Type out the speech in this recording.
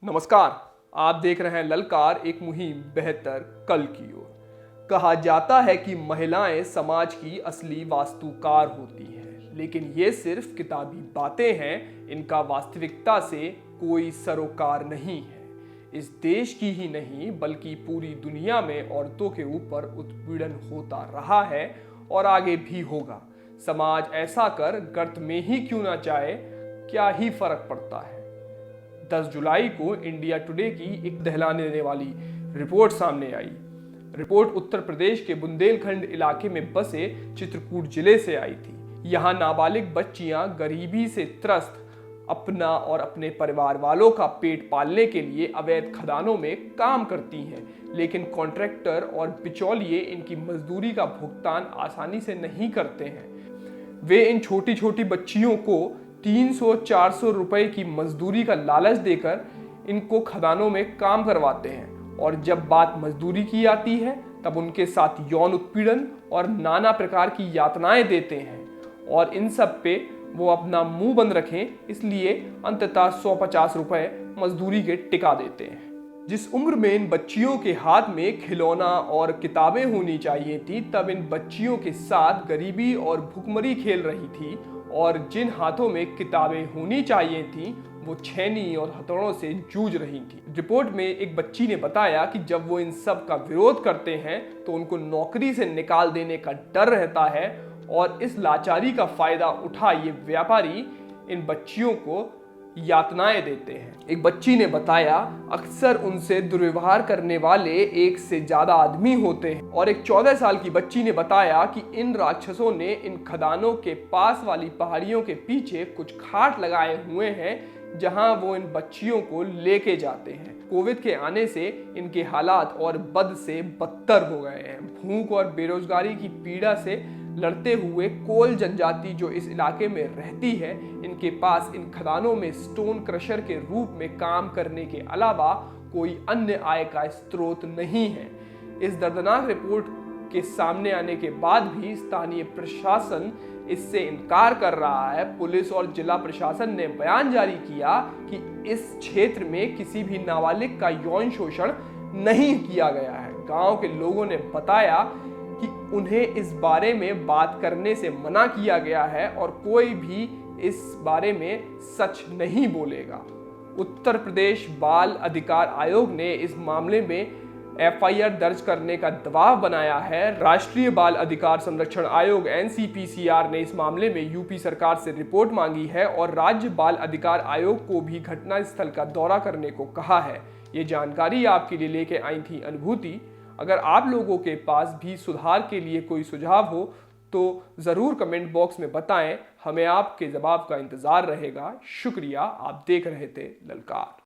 नमस्कार, आप देख रहे हैं ललकार, एक मुहिम बेहतर कल की ओर। कहा जाता है कि महिलाएं समाज की असली वास्तुकार होती हैं, लेकिन ये सिर्फ किताबी बातें हैं। इनका वास्तविकता से कोई सरोकार नहीं है। इस देश की ही नहीं बल्कि पूरी दुनिया में औरतों के ऊपर उत्पीड़न होता रहा है और आगे भी होगा। समाज ऐसा कर गर्त में ही क्यों ना जाए, क्या ही फर्क पड़ता है। 10 जुलाई को इंडिया टुडे की एक दहलाने देने वाली रिपोर्ट सामने आई। रिपोर्ट उत्तर प्रदेश के बुंदेलखंड इलाके में बसे चित्रकूट जिले से आई थी। यहाँ नाबालिग बच्चियां गरीबी से त्रस्त अपना और अपने परिवार वालों का पेट पालने के लिए अवैध खदानों में काम करती हैं, लेकिन कॉन्ट्रैक्टर और बिचौलिए इनकी मजदूरी का भुगतान आसानी से नहीं करते हैं। वे इन छोटी छोटी बच्चियों को 300-400 रुपए की मजदूरी का लालच देकर इनको खदानों में काम करवाते हैं, और जब बात मजदूरी की आती है तब उनके साथ यौन उत्पीड़न और नाना प्रकार की यातनाएं देते हैं, और इन सब पे वो अपना मुंह बंद रखें इसलिए अंततः 150 रुपए मजदूरी के टिका देते हैं। जिस उम्र में इन बच्चियों के हाथ में खिलौना और किताबें होनी चाहिए थी, तब इन बच्चियों के साथ गरीबी और भुखमरी खेल रही थी, और जिन हाथों में किताबें होनी चाहिए थी वो छेनी और हथौड़ों से जूझ रही थी। रिपोर्ट में एक बच्ची ने बताया कि जब वो इन सब का विरोध करते हैं तो उनको नौकरी से निकाल देने का डर रहता है, और इस लाचारी का फायदा उठा ये व्यापारी इन बच्चियों को यातनाएं देते हैं। एक बच्ची ने बताया, अक्सर उनसे दुर्व्यवहार करने वाले एक से ज्यादा आदमी होते हैं। और एक 14 साल की बच्ची ने बताया कि इन राक्षसों ने इन खदानों के पास वाली पहाड़ियों के पीछे कुछ खाट लगाए हुए हैं, जहां वो इन बच्चियों को लेके जाते हैं। कोविड के आने से इनके हालात और बद से बदतर हो गए हैं। भूख और बेरोजगारी की पीड़ा से लड़ते हुए कोल जनजाति जो इस इलाके में रहती है, इनके पास इन खदानों में स्टोन क्रशर के रूप में काम करने के अलावा कोई अन्य आय का स्रोत नहीं है। इस दर्दनाक रिपोर्ट के सामने आने के बाद भी स्थानीय प्रशासन इससे इनकार कर रहा है। पुलिस और जिला प्रशासन ने बयान जारी किया कि इस क्षेत्र में किसी भी नाबालिग का यौन शोषण नहीं किया गया है। गांव के लोगों ने बताया कि उन्हें इस बारे में बात करने से मना किया गया है और कोई भी इस बारे में सच नहीं बोलेगा। उत्तर प्रदेश बाल अधिकार आयोग ने इस मामले में FIR दर्ज करने का दबाव बनाया है। राष्ट्रीय बाल अधिकार संरक्षण आयोग NCPCR ने इस मामले में यूपी सरकार से रिपोर्ट मांगी है और राज्य बाल अधिकार आयोग को भी घटनास्थल का दौरा करने को कहा है। ये जानकारी आपके लिए लेके आई थी अनुभूति। अगर आप लोगों के पास भी सुधार के लिए कोई सुझाव हो तो ज़रूर कमेंट बॉक्स में बताएं। हमें आपके जवाब का इंतज़ार रहेगा। शुक्रिया। आप देख रहे थे ललकार।